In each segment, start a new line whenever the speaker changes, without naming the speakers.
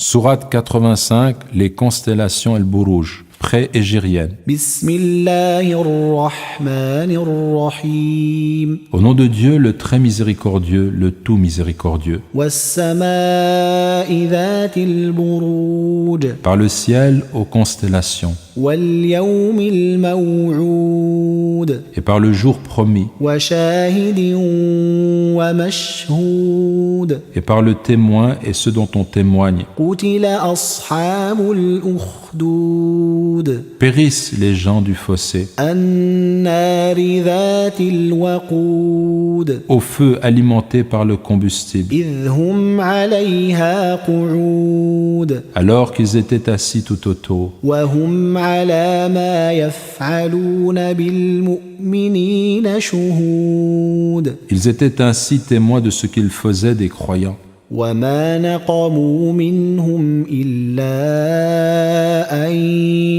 Sourate 85, les constellations El-Buruj, pré-égériennes.
Bismillahir-Rahmanir-Rahim.
Au nom de Dieu, le très miséricordieux, le tout miséricordieux.
Was-samaa'i dhatil buruj.
Par le ciel aux constellations.
Wal-yawmil maw'oud.
Et par le jour promis.
Wa shahidin wa mashhoud.
Et par le témoin et ceux dont on témoigne.
Qutila ashabul ukhdud.
Périssent les gens du fossé.
An-nari dhatil waqud.
Au feu alimenté par le combustible.
Idhum 'alayha qu'ud.
Alors qu'ils étaient assis tout autour.
Wa hum 'ala ma yaf'aluna bil mu'minina shuhud.
Ils étaient ainsi témoins de ce qu'ils faisaient des croyants.
وما نقموا منهم إلا أن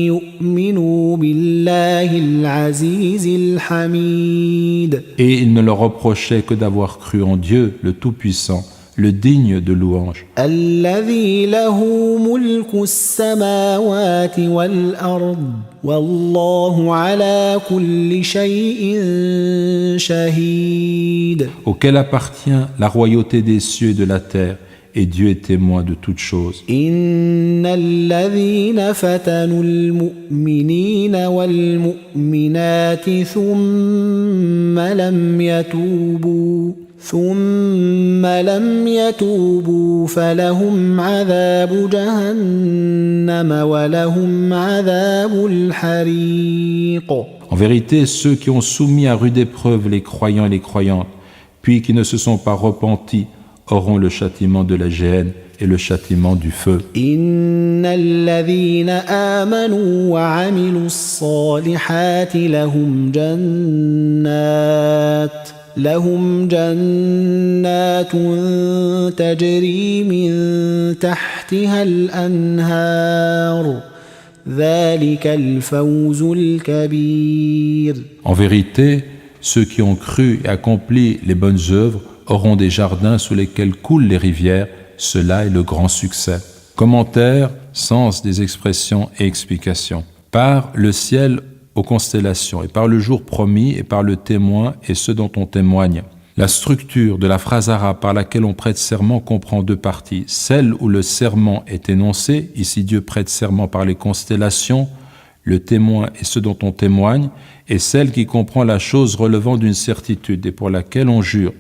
يؤمنوا بالله العزيز الحميد.
Et ils ne leur reprochaient que d'avoir cru en Dieu, le Tout-Puissant, le digne de louange.
الذي له ملك السماوات والأرض والله على كل شيء شهيد.
Auquel appartient la royauté des cieux et de la terre, et Dieu est témoin de toutes choses.
إن الذين فتنوا المؤمنين والمؤمنات ثم لم يتوبوا فلهم عذاب جهنم ولهم عذاب الحريق.
En vérité, ceux qui ont soumis à rude épreuve les croyants et les croyantes, puis qui ne se sont pas repentis, auront le châtiment de la géhenne et le châtiment du feu.
إن الذين آمنوا وعملوا الصالحات لهم جنات تجري من تحتها الأنهار ذلك الفوز الكبير.
En vérité, ceux qui ont cru et accompli les bonnes œuvres auront des jardins sous lesquels coulent les rivières. Cela est le grand succès. Commentaire, sens des expressions et explications. Par le ciel aux constellations, et par le jour promis, et par le témoin et ceux dont on témoigne. La structure de la phrase arabe par laquelle on prête serment comprend deux parties. Celle où le serment est énoncé, ici Dieu prête serment par les constellations, le témoin et ceux dont on témoigne, et celle qui comprend la chose relevant d'une certitude et pour laquelle on jure.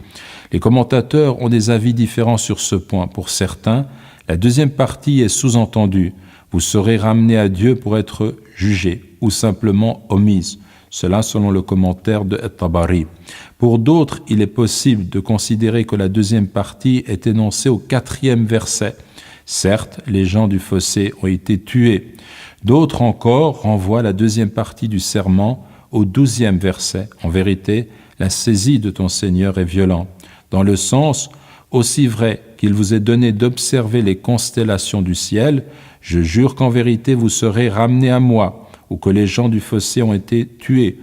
Les commentateurs ont des avis différents sur ce point. Pour certains, la deuxième partie est sous-entendue. Vous serez ramenés à Dieu pour être jugés ou simplement omise. Cela selon le commentaire de At-Tabari. Pour d'autres, il est possible de considérer que la deuxième partie est énoncée au 4e verset. Certes, les gens du fossé ont été tués. D'autres encore renvoient la deuxième partie du serment au 12e verset. En vérité, la saisie de ton Seigneur est violente. Dans le sens, aussi vrai qu'il vous est donné d'observer les constellations du ciel, je jure qu'en vérité vous serez ramenés à moi, ou que les gens du fossé ont été tués,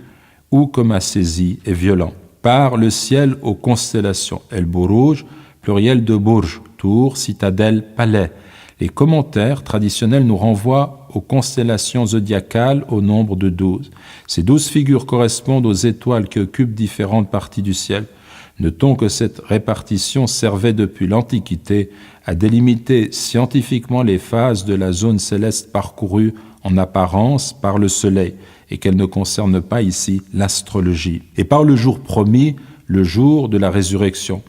ou que ma saisie est violente. Par le ciel aux constellations, El-Buruj, pluriel de Burj, tour, citadelle, palais. Les commentaires traditionnels nous renvoient aux constellations zodiacales au nombre de 12. Ces 12 figures correspondent aux étoiles qui occupent différentes parties du ciel. Notons que cette répartition servait depuis l'Antiquité à délimiter scientifiquement les phases de la zone céleste parcourue en apparence par le Soleil et qu'elle ne concerne pas ici l'astrologie. Et par le jour promis, le jour de la résurrection.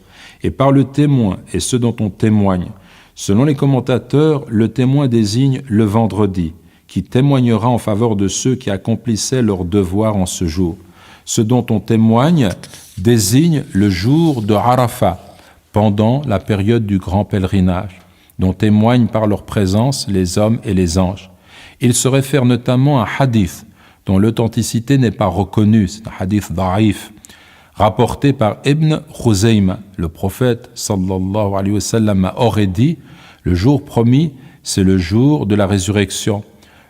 Et par le témoin et ceux dont on témoigne. Selon les commentateurs, le témoin désigne le vendredi, qui témoignera en faveur de ceux qui accomplissaient leur devoir en ce jour. Ce dont on témoigne désigne le jour de Arafat, pendant la période du grand pèlerinage, dont témoignent par leur présence les hommes et les anges. Il se réfère notamment à un hadith, dont l'authenticité n'est pas reconnue, c'est un hadith da'if, rapporté par Ibn Khuzayma. Le prophète, sallallahu alayhi wa sallam, aurait dit, le jour promis, c'est le jour de la résurrection.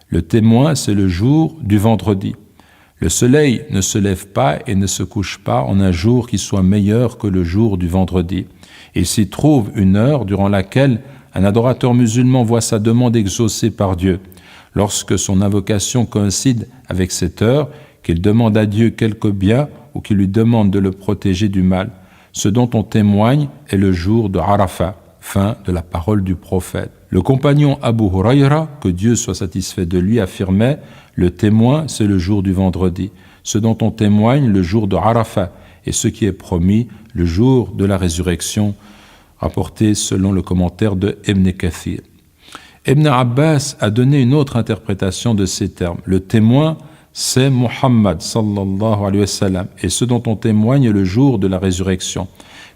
Le témoin, c'est le jour du vendredi. Le soleil ne se lève pas et ne se couche pas en un jour qui soit meilleur que le jour du vendredi. Il s'y trouve une heure durant laquelle Un adorateur musulman voit sa demande exaucée par Dieu. Lorsque son invocation coïncide avec cette heure, qu'il demande à Dieu quelque bien ou qu'il lui demande de le protéger du mal. Ce dont on témoigne est le jour de Arafat. Fin de la parole du prophète. Le compagnon Abu Hurayra, que Dieu soit satisfait de lui, affirmait « Le témoin, c'est le jour du vendredi. Ce dont on témoigne, le jour de Arafat. Et ce qui est promis, le jour de la résurrection. » Rapporté selon le commentaire de Ibn Kathir. Ibn Abbas a donné une autre interprétation de ces termes. Le témoin, c'est Muhammad sallallahu alayhi wa sallam, et ce dont on témoigne le jour de la résurrection.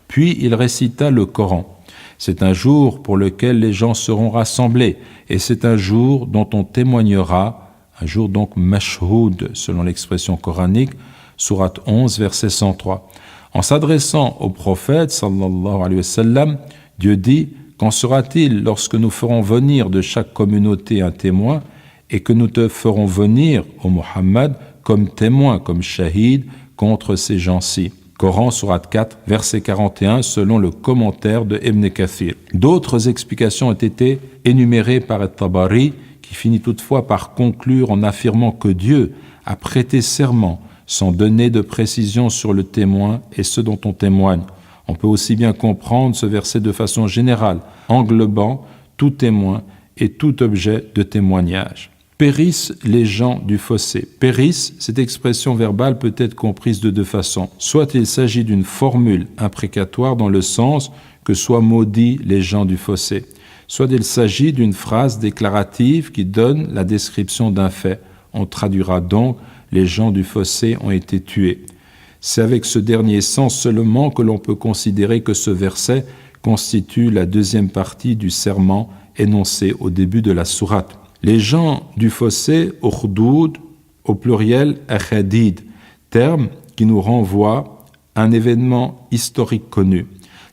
Puis il récita le Coran. C'est un jour pour lequel les gens seront rassemblés, et c'est un jour dont on témoignera, un jour donc mashhoud, selon l'expression coranique, sourate 11, verset 103. En s'adressant au prophète, sallallahu alayhi wa sallam, Dieu dit « Qu'en sera-t-il lorsque nous ferons venir de chaque communauté un témoin et que nous te ferons venir, ô Muhammad, comme témoin, comme shahid, contre ces gens-ci » Coran, sourate 4, verset 41, selon le commentaire de Ibn Kathir. D'autres explications ont été énumérées par At-Tabari, qui finit toutefois par conclure en affirmant que Dieu a prêté serment sans donner de précision sur le témoin et ce dont on témoigne. On peut aussi bien comprendre ce verset de façon générale, englobant tout témoin et tout objet de témoignage. Périssent les gens du fossé. Périssent, cette expression verbale peut être comprise de deux façons. Soit il s'agit d'une formule imprécatoire dans le sens que soient maudits les gens du fossé. Soit il s'agit d'une phrase déclarative qui donne la description d'un fait. On traduira donc « les gens du fossé ont été tués ». C'est avec ce dernier sens seulement que l'on peut considérer que ce verset constitue la deuxième partie du serment énoncé au début de la sourate. Les gens du fossé, Ukhdoud, au pluriel Akhadid, terme qui nous renvoie à un événement historique connu,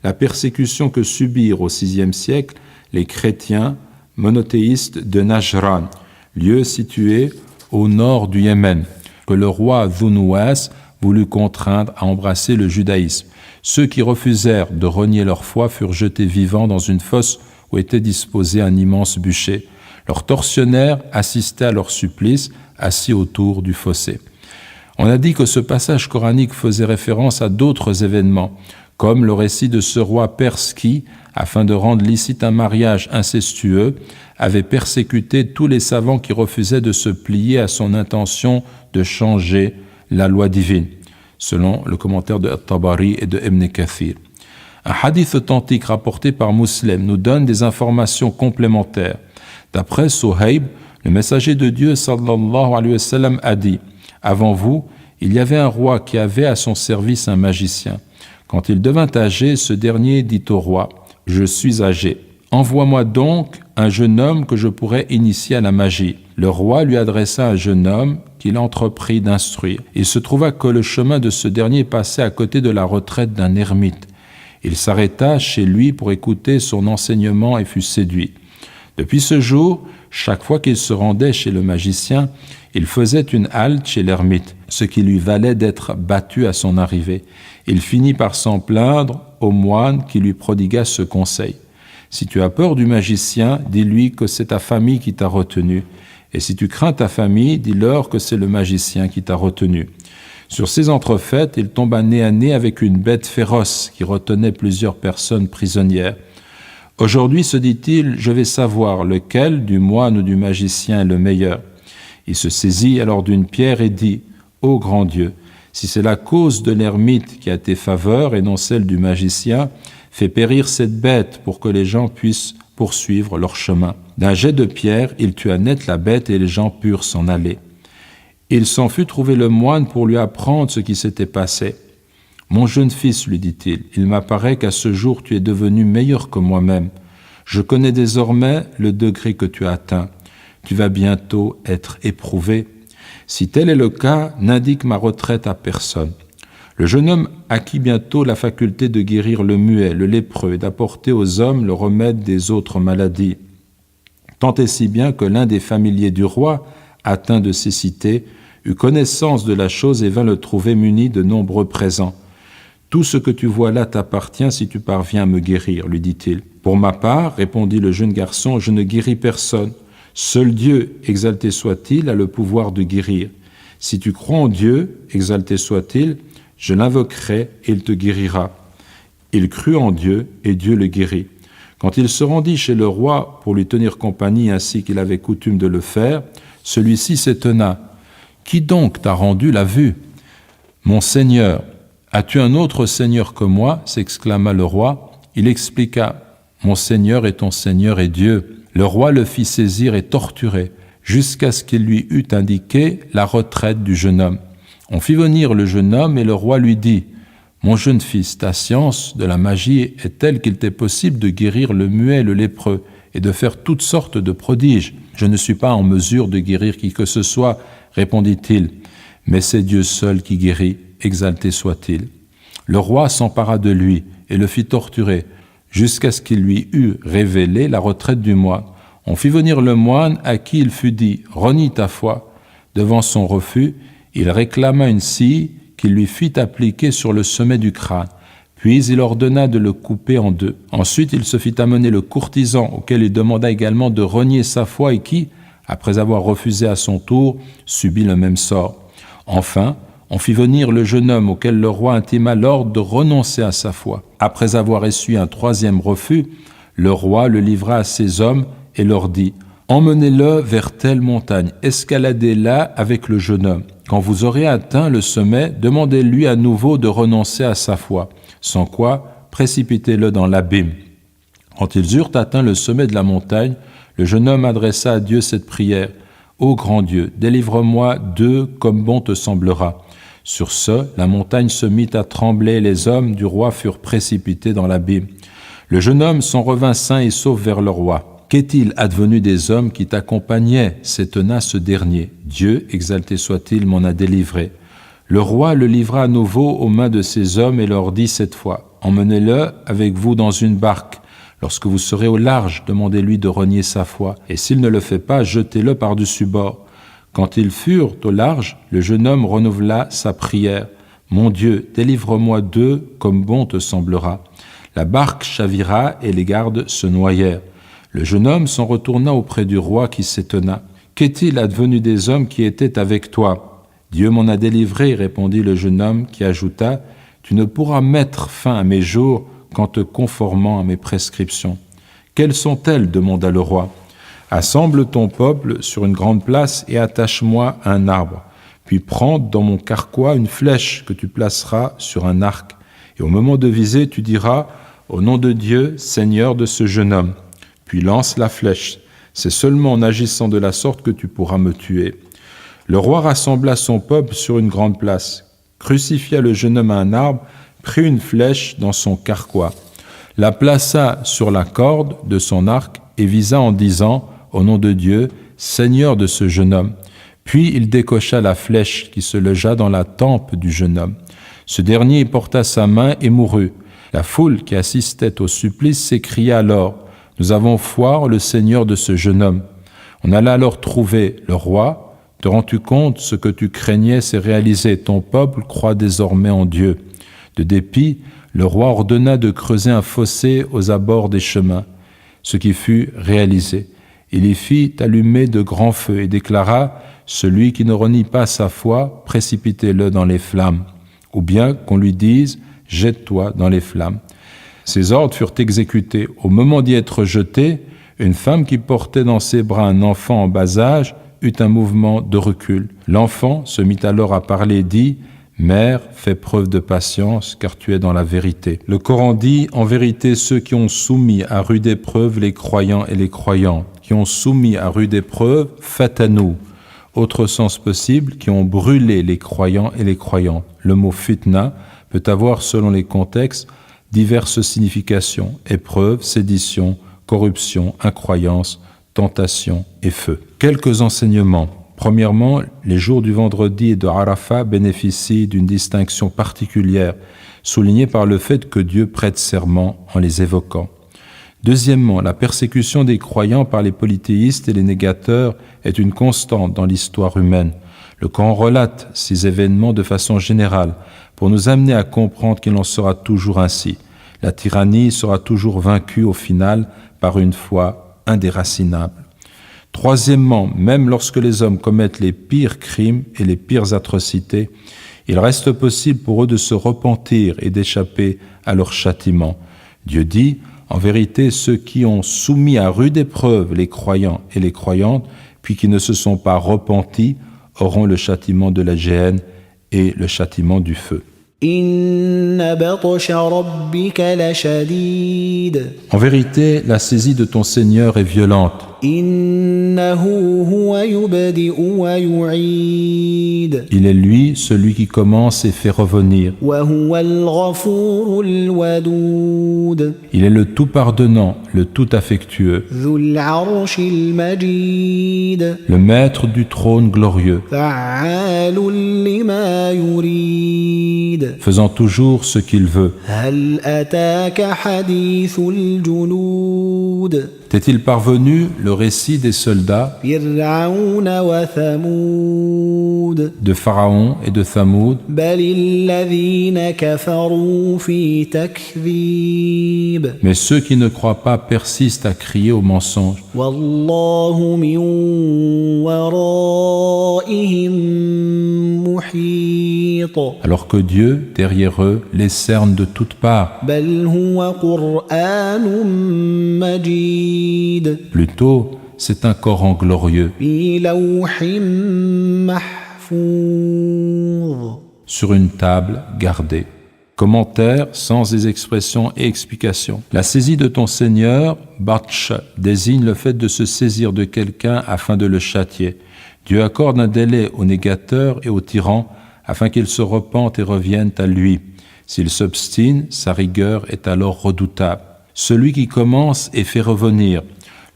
la persécution que subirent au VIe siècle les chrétiens monothéistes de Najran, lieu situé au nord du Yémen, que le roi Dhunwas voulut contraindre à embrasser le judaïsme. Ceux qui refusèrent de renier leur foi furent jetés vivants dans une fosse où était disposé un immense bûcher. Leurs tortionnaires assistaient à leur supplice, assis autour du fossé. On a dit que ce passage coranique faisait référence à d'autres événements, comme le récit de ce roi perse qui, afin de rendre licite un mariage incestueux, avait persécuté tous les savants qui refusaient de se plier à son intention de changer la loi divine, selon le commentaire de At-Tabari et de Ibn Kathir. Un hadith authentique rapporté par Muslim nous donne des informations complémentaires. D'après Suhaib, le messager de Dieu sallallahu alayhi wa sallam a dit « Avant vous, il y avait un roi qui avait à son service un magicien. Quand il devint âgé, ce dernier dit au roi « Je suis âgé. Envoie-moi donc un jeune homme que je pourrais initier à la magie. » Le roi lui adressa un jeune homme qu'il entreprit d'instruire. Il se trouva que le chemin de ce dernier passait à côté de la retraite d'un ermite. Il s'arrêta chez lui pour écouter son enseignement et fut séduit. Depuis ce jour, chaque fois qu'il se rendait chez le magicien, il faisait une halte chez l'ermite, ce qui lui valait d'être battu à son arrivée. Il finit par s'en plaindre au moine qui lui prodigua ce conseil. « Si tu as peur du magicien, dis-lui que c'est ta famille qui t'a retenu. Et si tu crains ta famille, dis-leur que c'est le magicien qui t'a retenu. » Sur ces entrefaites, il tomba nez à nez avec une bête féroce qui retenait plusieurs personnes prisonnières. Aujourd'hui, se dit-il, je vais savoir lequel, du moine ou du magicien, est le meilleur. Il se saisit alors d'une pierre et dit « Ô grand Dieu, si c'est la cause de l'ermite qui a tes faveurs et non celle du magicien, fais périr cette bête pour que les gens puissent poursuivre leur chemin. » D'un jet de pierre, il tua net la bête et les gens purent s'en aller. Il s'en fut trouver le moine pour lui apprendre ce qui s'était passé. « Mon jeune fils, lui dit-il, il m'apparaît qu'à ce jour tu es devenu meilleur que moi-même. Je connais désormais le degré que tu as atteint. Tu vas bientôt être éprouvé. Si tel est le cas, n'indique ma retraite à personne. » Le jeune homme acquit bientôt la faculté de guérir le muet, le lépreux et d'apporter aux hommes le remède des autres maladies. Tant et si bien que l'un des familiers du roi, atteint de cécité, eut connaissance de la chose et vint le trouver muni de nombreux présents. Tout ce que tu vois là t'appartient si tu parviens à me guérir, lui dit-il. Pour ma part, répondit le jeune garçon, je ne guéris personne. Seul Dieu, exalté soit-il, a le pouvoir de guérir. Si tu crois en Dieu, exalté soit-il, je l'invoquerai et il te guérira. Il crut en Dieu et Dieu le guérit. Quand il se rendit chez le roi pour lui tenir compagnie ainsi qu'il avait coutume de le faire, celui-ci s'étonna. « Qui donc t'a rendu la vue ?»« Mon Seigneur. »« As-tu un autre Seigneur que moi ?» s'exclama le roi. Il expliqua. « Mon Seigneur et ton Seigneur est Dieu. » Le roi le fit saisir et torturer, jusqu'à ce qu'il lui eût indiqué la retraite du jeune homme. On fit venir le jeune homme et le roi lui dit « Mon jeune fils, ta science de la magie est telle qu'il t'est possible de guérir le muet et le lépreux et de faire toutes sortes de prodiges. Je ne suis pas en mesure de guérir qui que ce soit, répondit-il, mais c'est Dieu seul qui guérit, exalté soit-il. Le roi s'empara de lui et le fit torturer, jusqu'à ce qu'il lui eût révélé la retraite du moine. On fit venir le moine à qui il fut dit « Renie ta foi ». Devant son refus, il réclama une scie qu'il lui fit appliquer sur le sommet du crâne. Puis il ordonna de le couper en deux. Ensuite, il se fit amener le courtisan auquel il demanda également de renier sa foi et qui, après avoir refusé à son tour, subit le même sort. Enfin, on fit venir le jeune homme auquel le roi intima l'ordre de renoncer à sa foi. Après avoir essuyé un troisième refus, le roi le livra à ses hommes et leur dit « Emmenez-le vers telle montagne, escaladez-la avec le jeune homme. Quand vous aurez atteint le sommet, demandez-lui à nouveau de renoncer à sa foi, sans quoi précipitez-le dans l'abîme. » Quand ils eurent atteint le sommet de la montagne, le jeune homme adressa à Dieu cette prière « Ô grand Dieu, délivre-moi d'eux comme bon te semblera. » Sur ce, la montagne se mit à trembler et les hommes du roi furent précipités dans l'abîme. Le jeune homme s'en revint sain et sauf vers le roi. « Qu'est-il advenu des hommes qui t'accompagnaient ?» s'étonna ce dernier. « Dieu, exalté soit-il, m'en a délivré. » Le roi le livra à nouveau aux mains de ses hommes et leur dit cette fois « Emmenez-le avec vous dans une barque. Lorsque vous serez au large, demandez-lui de renier sa foi, et s'il ne le fait pas, jetez-le par-dessus bord. » Quand ils furent au large, le jeune homme renouvela sa prière. « Mon Dieu, délivre-moi d'eux comme bon te semblera. » La barque chavira et les gardes se noyèrent. Le jeune homme s'en retourna auprès du roi qui s'étonna. « Qu'est-il advenu des hommes qui étaient avec toi ?»« Dieu m'en a délivré, répondit le jeune homme qui ajouta, « Tu ne pourras mettre fin à mes jours qu'en te conformant à mes prescriptions. »« Quelles sont-elles » demanda le roi. « Assemble ton peuple sur une grande place et attache-moi à un arbre. Puis prends dans mon carquois une flèche que tu placeras sur un arc. Et au moment de viser, tu diras « Au nom de Dieu, Seigneur de ce jeune homme ». Puis lance la flèche. C'est seulement en agissant de la sorte que tu pourras me tuer. » Le roi rassembla son peuple sur une grande place, crucifia le jeune homme à un arbre, prit une flèche dans son carquois, la plaça sur la corde de son arc et visa en disant « Au nom de Dieu, Seigneur de ce jeune homme ». Puis il décocha la flèche qui se logea dans la tempe du jeune homme. Ce dernier y porta sa main et mourut. La foule qui assistait au supplice s'écria alors « Nous avons foi en le Seigneur de ce jeune homme. » On alla alors trouver le roi. « Te rends-tu compte, ce que tu craignais s'est réalisé, ton peuple croit désormais en Dieu. » De dépit, le roi ordonna de creuser un fossé aux abords des chemins, ce qui fut réalisé. Il y fit allumer de grands feux et déclara « Celui qui ne renie pas sa foi, précipitez-le dans les flammes. » Ou bien qu'on lui dise « Jette-toi dans les flammes. » Ces ordres furent exécutés. Au moment d'y être jeté, une femme qui portait dans ses bras un enfant en bas âge eut un mouvement de recul. L'enfant se mit alors à parler et dit « Mère, fais preuve de patience, car tu es dans la vérité. » Le Coran dit « En vérité, ceux qui ont soumis à rude épreuve les croyants et les croyantes, qui ont soumis à rude épreuve, fatanou. » Autre sens possible, qui ont brûlé les croyants et les croyantes. Le mot fitna peut avoir, selon les contextes, diverses significations, épreuve, sédition, corruption, incroyance, tentation et feu. Quelques enseignements. Premièrement, les jours du vendredi et de Arafat bénéficient d'une distinction particulière, soulignée par le fait que Dieu prête serment en les évoquant. Deuxièmement, la persécution des croyants par les polythéistes et les négateurs est une constante dans l'histoire humaine. Le Coran relate ces événements de façon générale pour nous amener à comprendre qu'il en sera toujours ainsi. La tyrannie sera toujours vaincue au final par une foi indéracinable. Troisièmement, même lorsque les hommes commettent les pires crimes et les pires atrocités, il reste possible pour eux de se repentir et d'échapper à leur châtiment. Dieu dit, en vérité, ceux qui ont soumis à rude épreuve les croyants et les croyantes, puis qui ne se sont pas repentis, auront le châtiment de la géhenne et le châtiment du feu.
إن بطش ربك لشديد
En vérité, la saisie de ton Seigneur est violente.
إنه هو يبدئ ويعيد
Il est lui, celui qui commence et fait revenir.
وهو الغفور الودود
Il est le tout pardonnant, le tout affectueux,
ذو العرش المجيد
le maître du trône glorieux,
فعال لما يريد
faisant toujours ce qu'il veut.
هل أتاك حديث الجنود
T'est-il parvenu le récit des soldats
فرعون وثمود
de Pharaon et de Thamoud?
بل الذين كفروا في تكذيب
Mais ceux qui ne croient pas persistent à crier au mensonge.
والله من ورائهم محيط
Alors que Dieu, derrière eux, les cerne de toutes parts.
بل هو قرآن مجيد
Plutôt, c'est un Coran glorieux,
في لوح محفوظ
sur une table gardée. Commentaire sans des expressions et explications. La saisie de ton Seigneur, batsh, désigne le fait de se saisir de quelqu'un afin de le châtier. Dieu accorde un délai aux négateurs et aux tyrans afin qu'ils se repentent et reviennent à lui. S'ils s'obstinent, sa rigueur est alors redoutable. Celui qui commence et fait revenir.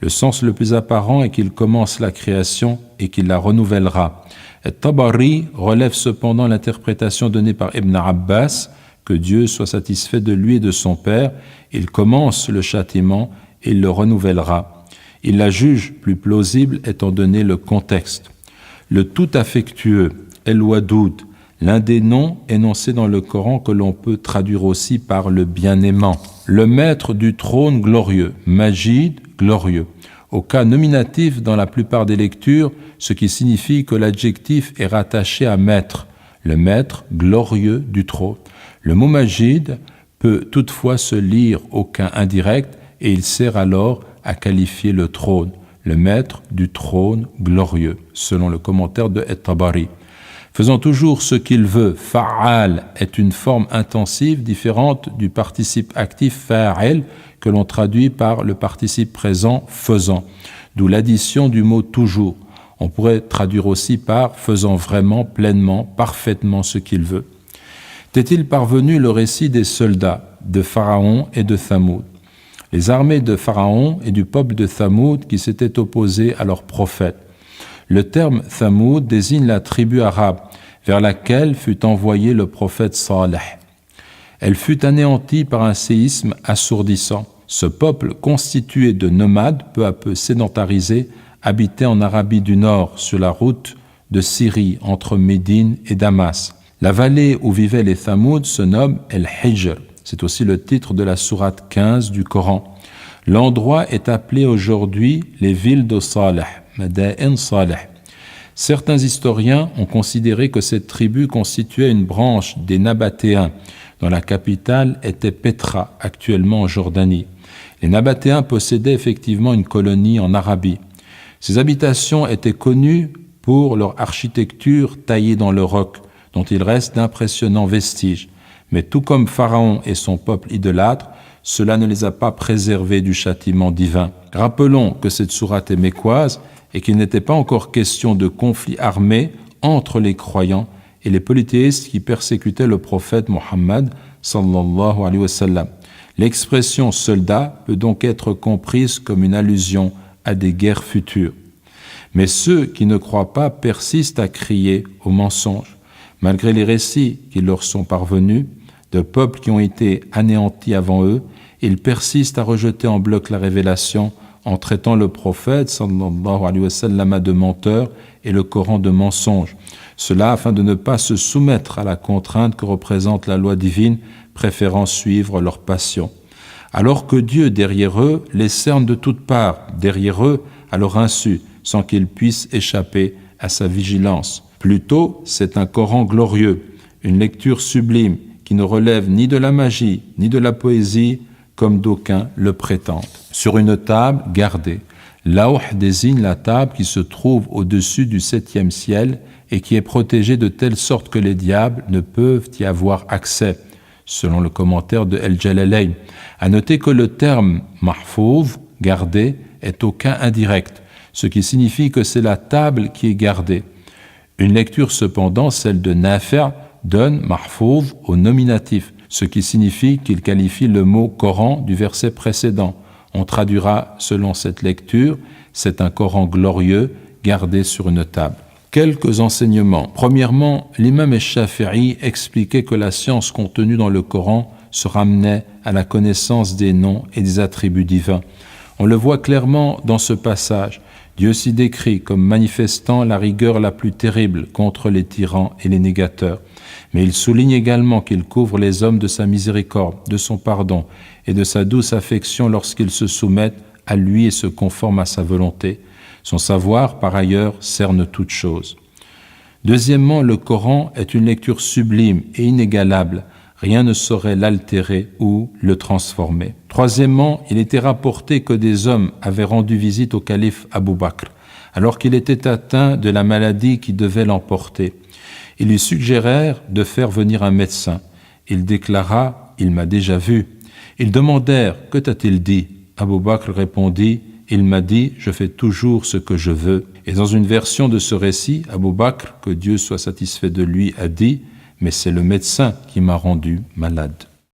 Le sens le plus apparent est qu'il commence la création et qu'il la renouvellera. Tabari relève cependant l'interprétation donnée par Ibn Abbas, que Dieu soit satisfait de lui et de son père, il commence le châtiment et il le renouvellera. Il la juge plus plausible étant donné le contexte. Le tout affectueux, El-Wadoud, l'un des noms énoncés dans le Coran que l'on peut traduire aussi par le bien-aimant. Le maître du trône glorieux, Majid, glorieux. Au cas nominatif dans la plupart des lectures, ce qui signifie que l'adjectif est rattaché à maître, le maître glorieux du trône. Le mot Majid peut toutefois se lire au cas indirect et il sert alors à qualifier le trône, le maître du trône glorieux, selon le commentaire de At-Tabari. Faisant toujours ce qu'il veut, fa'al est une forme intensive différente du participe actif fa'al que l'on traduit par le participe présent faisant, d'où l'addition du mot toujours. On pourrait traduire aussi par faisant vraiment, pleinement, parfaitement ce qu'il veut. T'est-il parvenu le récit des soldats de Pharaon et de Thamoud? Les armées de Pharaon et du peuple de Thamoud qui s'étaient opposés à leur prophète. Le terme Thamoud désigne la tribu arabe vers laquelle fut envoyé le prophète Saleh. Elle fut anéantie par un séisme assourdissant. Ce peuple, constitué de nomades peu à peu sédentarisés, habitait en Arabie du Nord sur la route de Syrie entre Médine et Damas. La vallée où vivaient les Thamoud se nomme El-Hijr. C'est aussi le titre de la sourate 15 du Coran. L'endroit est appelé aujourd'hui les villes de Saleh, Madain Saleh. Certains historiens ont considéré que cette tribu constituait une branche des Nabatéens, dont la capitale était Petra, actuellement en Jordanie. Les Nabatéens possédaient effectivement une colonie en Arabie. Ces habitations étaient connues pour leur architecture taillée dans le roc, dont il reste d'impressionnants vestiges. Mais tout comme Pharaon et son peuple idolâtre, cela ne les a pas préservés du châtiment divin. Rappelons que cette sourate est mécoise et qu'il n'était pas encore question de conflit armé entre les croyants et les polythéistes qui persécutaient le prophète Mohammed sallallahu alayhi wa sallam. L'expression soldat peut donc être comprise comme une allusion à des guerres futures. Mais ceux qui ne croient pas persistent à crier au mensonge. Malgré les récits qui leur sont parvenus, de peuples qui ont été anéantis avant eux, ils persistent à rejeter en bloc la révélation en traitant le prophète sallallahu alayhi wa sallam de menteur et le Coran de mensonge. Cela afin de ne pas se soumettre à la contrainte que représente la loi divine, préférant suivre leur passion. Alors que Dieu, derrière eux, les cerne de toutes parts, derrière eux, à leur insu, sans qu'ils puissent échapper à sa vigilance. Plutôt, c'est un Coran glorieux, une lecture sublime qui ne relève ni de la magie, ni de la poésie, comme d'aucuns le prétendent. Sur une table gardée. Lawh désigne la table qui se trouve au-dessus du 7e ciel et qui est protégée de telle sorte que les diables ne peuvent y avoir accès, selon le commentaire de El-Jalalayn. À noter que le terme mahfouz, gardé, est au cas indirect, ce qui signifie que c'est la table qui est gardée. Une lecture cependant, celle de Nafi', donne mahfouz au nominatif, ce qui signifie qu'il qualifie le mot Coran du verset précédent. On traduira selon cette lecture, c'est un Coran glorieux gardé sur une table. Quelques enseignements. Premièrement, l'imam Shafi'i expliquait que la science contenue dans le Coran se ramenait à la connaissance des noms et des attributs divins. On le voit clairement dans ce passage. Dieu s'y décrit comme manifestant la rigueur la plus terrible contre les tyrans et les négateurs. Mais il souligne également qu'il couvre les hommes de sa miséricorde, de son pardon et de sa douce affection lorsqu'ils se soumettent à lui et se conforment à sa volonté. Son savoir, par ailleurs, cerne toute chose. Deuxièmement, le Coran est une lecture sublime et inégalable. Rien ne saurait l'altérer ou le transformer. Troisièmement, il était rapporté que des hommes avaient rendu visite au calife Abu Bakr, alors qu'il était atteint de la maladie qui devait l'emporter. Ils lui suggérèrent de faire venir un médecin. Il déclara « Il m'a déjà vu ». Ils demandèrent « Que t'a-t-il dit ?» Abu Bakr répondit « Il m'a dit « Je fais toujours ce que je veux ». Et dans une version de ce récit, Abu Bakr, que Dieu soit satisfait de lui, a dit « Mais c'est le médecin qui m'a rendu malade ».